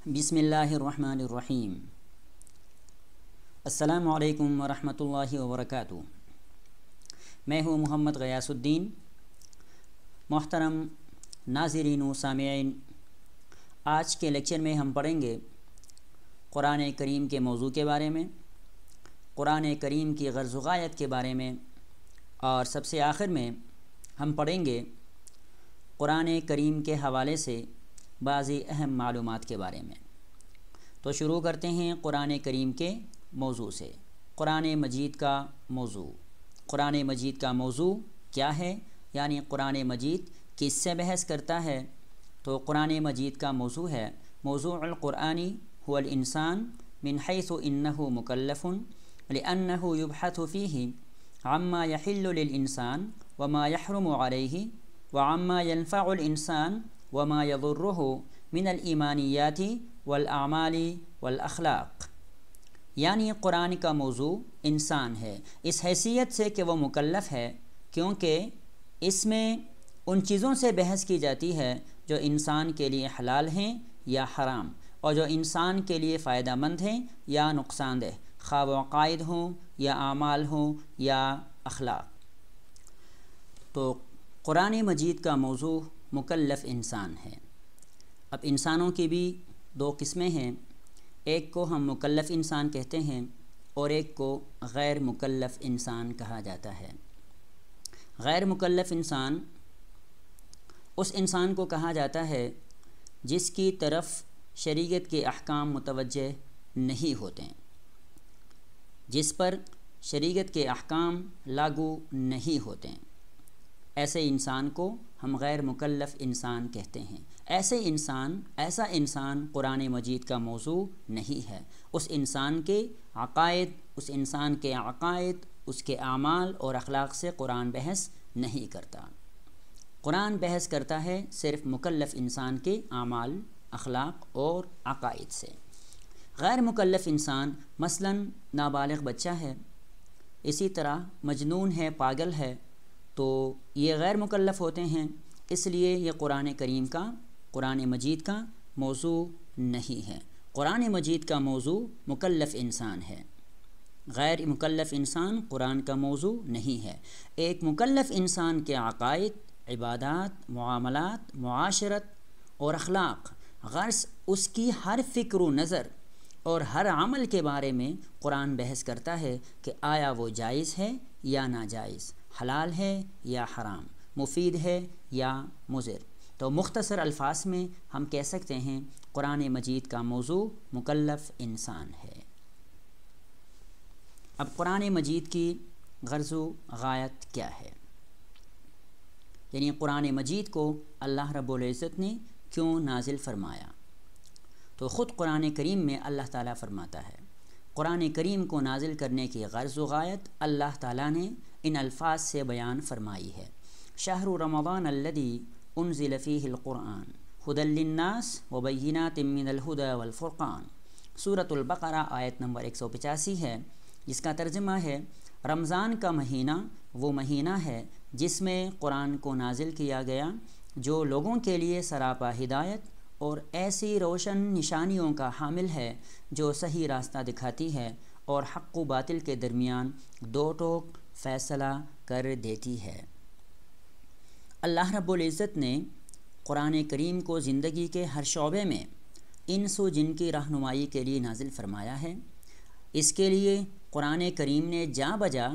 بسم اللہ الرحمن الرحیم۔ السلام علیکم ورحمۃ اللہ وبرکاتہ۔ میں ہوں محمد غیاث الدین۔ محترم ناظرین و سامعین، آج کے لیکچر میں ہم پڑھیں گے قرآن کریم کے موضوع کے بارے میں، قرآن کریم کی غرض و غایت کے بارے میں، اور سب سے آخر میں ہم پڑھیں گے قرآن کریم کے حوالے سے بعضی اہم معلومات کے بارے میں۔ تو شروع کرتے ہیں قرآن کریم کے موضوع سے۔ قرآن مجید کا موضوع۔ قرآن مجید کا موضوع کیا ہے، یعنی قرآن مجید کس سے بحث کرتا ہے؟ تو قرآن مجید کا موضوع ہے موضوع القرآن هو الانسان من حيث انه مكلف لانه يبحث فيه عما يحل للانسان وما يحرم عليه وعما ينفع الانسان وما يضره من الایمانیات والاعمال والاخلاق۔ یعنی قرآن کا موضوع انسان ہے، اس حیثیت سے کہ وہ مکلف ہے، کیونکہ اس میں ان چیزوں سے بحث کی جاتی ہے جو انسان کے لیے حلال ہیں یا حرام، اور جو انسان کے لیے فائدہ مند ہیں یا نقصان دہ، خواہ وہ عقائد ہوں یا اعمال ہوں یا اخلاق۔ تو قرآن مجید کا موضوع مکلف انسان ہے۔ اب انسانوں کی بھی دو قسمیں ہیں، ایک کو ہم مکلف انسان کہتے ہیں اور ایک کو غیر مکلف انسان کہا جاتا ہے۔ غیر مکلف انسان اس انسان کو کہا جاتا ہے جس کی طرف شریعت کے احکام متوجہ نہیں ہوتے، جس پر شریعت کے احکام لاگو نہیں ہوتے، ایسے انسان کو ہم غیر مکلف انسان کہتے ہیں۔ ایسا انسان قرآن مجید کا موضوع نہیں ہے۔ اس انسان کے عقائد، اس کے اعمال اور اخلاق سے قرآن بحث نہیں کرتا۔ قرآن بحث کرتا ہے صرف مکلف انسان کے اعمال، اخلاق اور عقائد سے۔ غیر مکلف انسان مثلاً نابالغ بچہ ہے، اسی طرح مجنون ہے، پاگل ہے، تو یہ غیر مکلف ہوتے ہیں، اس لیے یہ قرآن مجید کا موضوع نہیں ہے۔ قرآن مجید کا موضوع مکلف انسان ہے، غیر مکلف انسان قرآن کا موضوع نہیں ہے۔ ایک مکلف انسان کے عقائد، عبادات، معاملات، معاشرت اور اخلاق، غرض اس کی ہر فکر و نظر اور ہر عمل کے بارے میں قرآن بحث کرتا ہے کہ آیا وہ جائز ہے یا ناجائز، حلال ہے یا حرام، مفید ہے یا مضر۔ تو مختصر الفاظ میں ہم کہہ سکتے ہیں قرآن مجید کا موضوع مکلف انسان ہے۔ اب قرآن مجید کی غرض و غایت کیا ہے، یعنی قرآن مجید کو اللہ رب العزت نے کیوں نازل فرمایا؟ تو خود قرآن کریم میں اللہ تعالیٰ فرماتا ہے، قرآن کریم کو نازل کرنے کی غرض و غایت اللہ تعالیٰ نے ان الفاظ سے بیان فرمائی ہے۔ شہر رمضان الذی انزل فیہ القرآن ھدی للناس وبینات من الھدی والفرقان۔ سورۃ البقرہ آیت نمبر 185 ہے، جس کا ترجمہ ہے رمضان کا مہینہ وہ مہینہ ہے جس میں قرآن کو نازل کیا گیا، جو لوگوں کے لیے سراپا ہدایت اور ایسی روشن نشانیوں کا حامل ہے جو صحیح راستہ دکھاتی ہے اور حق و باطل کے درمیان دو ٹوک فیصلہ کر دیتی ہے۔ اللہ رب العزت نے قرآن کریم کو زندگی کے ہر شعبے میں انس و جن کی رہنمائی کے لیے نازل فرمایا ہے۔ اس کے لیے قرآن کریم نے جا بجا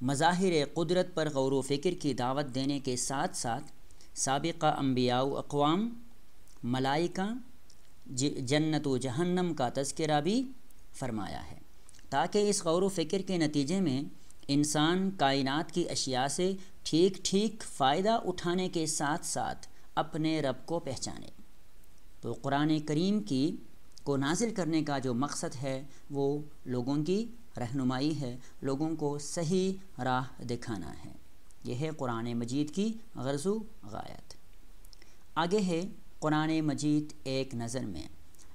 مظاہر قدرت پر غور و فکر کی دعوت دینے کے ساتھ ساتھ سابقہ انبیاء و اقوام، ملائکہ، جنت و جہنم کا تذکرہ بھی فرمایا ہے، تاکہ اس غور و فکر کے نتیجے میں انسان کائنات کی اشیاء سے ٹھیک فائدہ اٹھانے کے ساتھ ساتھ اپنے رب کو پہچانے۔ تو قرآن کریم کو نازل کرنے کا جو مقصد ہے وہ لوگوں کی رہنمائی ہے، لوگوں کو صحیح راہ دکھانا ہے۔ یہ ہے قرآن مجید کی غرض و غایت۔ آگے ہے قرآن مجید ایک نظر میں۔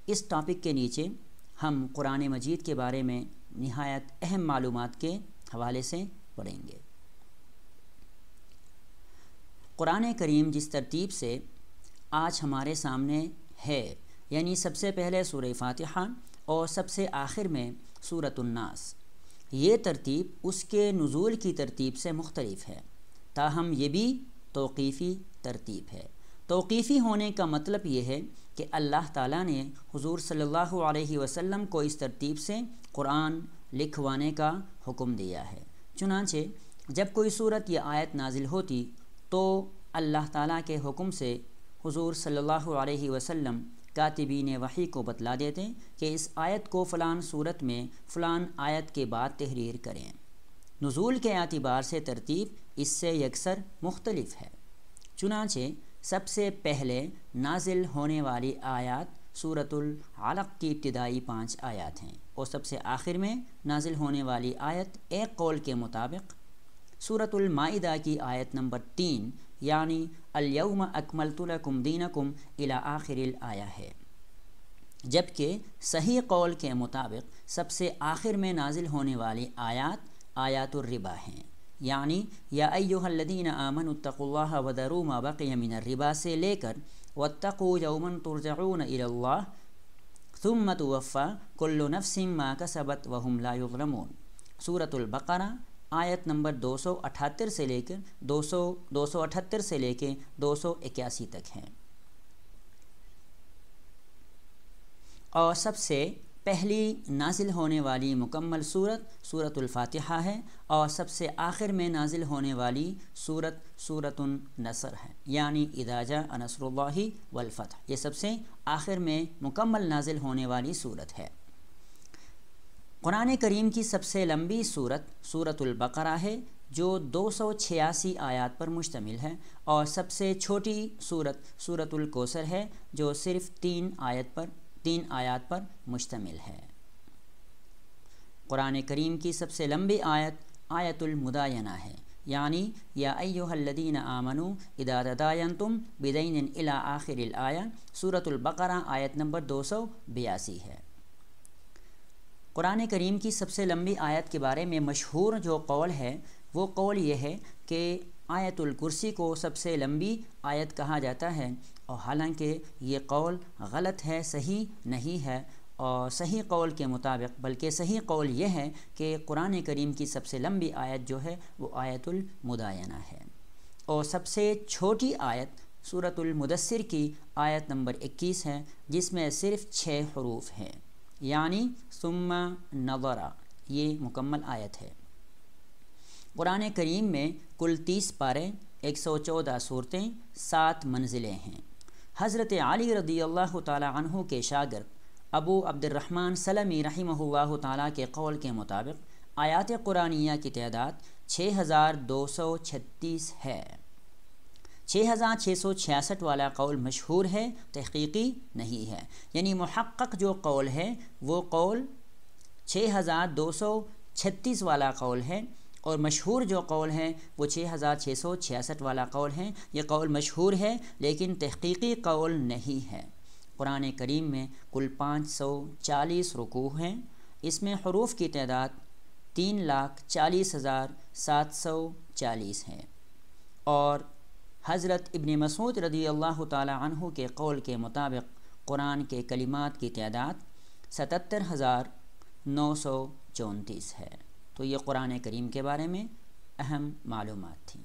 اس ٹاپک کے نیچے ہم قرآن مجید کے بارے میں نہایت اہم معلومات کے حوالے سے پڑھیں گے۔ قرآن کریم جس ترتیب سے آج ہمارے سامنے ہے، یعنی سب سے پہلے سورہ فاتحہ اور سب سے آخر میں سورۃ الناس۔ یہ ترتیب اس کے نزول کی ترتیب سے مختلف ہے، تاہم یہ بھی توقیفی ترتیب ہے۔ توقیفی ہونے کا مطلب یہ ہے کہ اللہ تعالیٰ نے حضور صلی اللہ علیہ وسلم کو اس ترتیب سے قرآن لکھوانے کا حکم دیا ہے۔ چنانچہ جب کوئی صورت یا آیت نازل ہوتی تو اللہ تعالیٰ کے حکم سے حضور صلی اللہ علیہ وسلم کاتبین وحی کو بتلا دیتے کہ اس آیت کو فلان صورت میں فلان آیت کے بعد تحریر کریں۔ نزول کے اعتبار سے ترتیب اس سے یکسر مختلف ہے۔ چنانچہ سب سے پہلے نازل ہونے والی آیات سورۃ العلق کی ابتدائی 5 آیات ہیں، اور سب سے آخر میں نازل ہونے والی آیت ایک قول کے مطابق سورۃ المائدہ کی آیت نمبر 3 یعنی الیوم اکملت لکم دینکم الی آخر الآیہ ہے، جبکہ صحیح قول کے مطابق سب سے آخر میں نازل ہونے والی آیات الربا ہیں، یعنی یا ایھا الذین آمنوا اتقوا اللہ وذروا ما بقی من الربا سے لے کر واتقوا یوما ترجعون الی اللہ ثم توفی کل نفس ما کسبت وہم لا یظلمون۔ سورۃ البقرہ آیت نمبر 278 سے لے کر 278 سے لے کے 281 تک ہیں، اور سب سے پہلی نازل ہونے والی مکمل سورۃ الفاتحہ ہے، اور سب سے آخر میں نازل ہونے والی سورۃ النصر ہے، یعنی اذا جاء نصر اللہ والفتح۔ یہ سب سے آخر میں مکمل نازل ہونے والی صورت ہے۔ قرآن کریم کی سب سے لمبی سورۃ البقرہ ہے جو 286 آیات پر مشتمل ہے، اور سب سے چھوٹی سورۃ الکوثر ہے جو صرف 3 آیات پر مشتمل ہے۔ قرآن کریم کی سب سے لمبی آیت المداینہ ہے، یعنی یا ایھا الذین آمنوا اذا تداینتم بدین الی آخر الآیہ۔ سورۃ البقرہ آیت نمبر 282 ہے۔ قرآن کریم کی سب سے لمبی آیت کے بارے میں مشہور جو قول ہے وہ قول یہ ہے کہ آیت الکرسی کو سب سے لمبی آیت کہا جاتا ہے، اور حالانکہ یہ قول غلط ہے، صحیح نہیں ہے، اور صحیح قول کے مطابق بلکہ صحیح قول یہ ہے کہ قرآن کریم کی سب سے لمبی آیت جو ہے وہ آیت المداینہ ہے، اور سب سے چھوٹی آیت سورۃ المدثر کی آیت نمبر 21 ہے، جس میں صرف 6 حروف ہیں، یعنی ثم نظر، یہ مکمل آیت ہے۔ قرآن کریم میں کل 30 پارے، 114 صورتیں، 7 منزلیں ہیں۔ حضرت علی رضی اللہ تعالی عنہ کے شاگرد ابو عبد الرحمن سلمی رحمہ اللہ تعالی کے قول کے مطابق آیات قرآنیہ کی تعداد 6236 ہے۔ 6666 والا قول مشہور ہے، تحقیقی نہیں ہے، یعنی محقق جو قول ہے وہ قول 6236 والا قول ہے، اور مشہور جو قول ہے وہ 6666 والا قول ہے۔ یہ قول مشہور ہے لیکن تحقیقی قول نہیں ہے۔ قرآن کریم میں کل 540 رکوع ہیں، اس میں حروف کی تعداد 3,40,740 ہے، اور حضرت ابن مسعود رضی اللہ تعالی عنہ کے قول کے مطابق قرآن کے کلمات کی تعداد 77,934 ہے۔ تو یہ قرآن کریم کے بارے میں اہم معلومات تھیں۔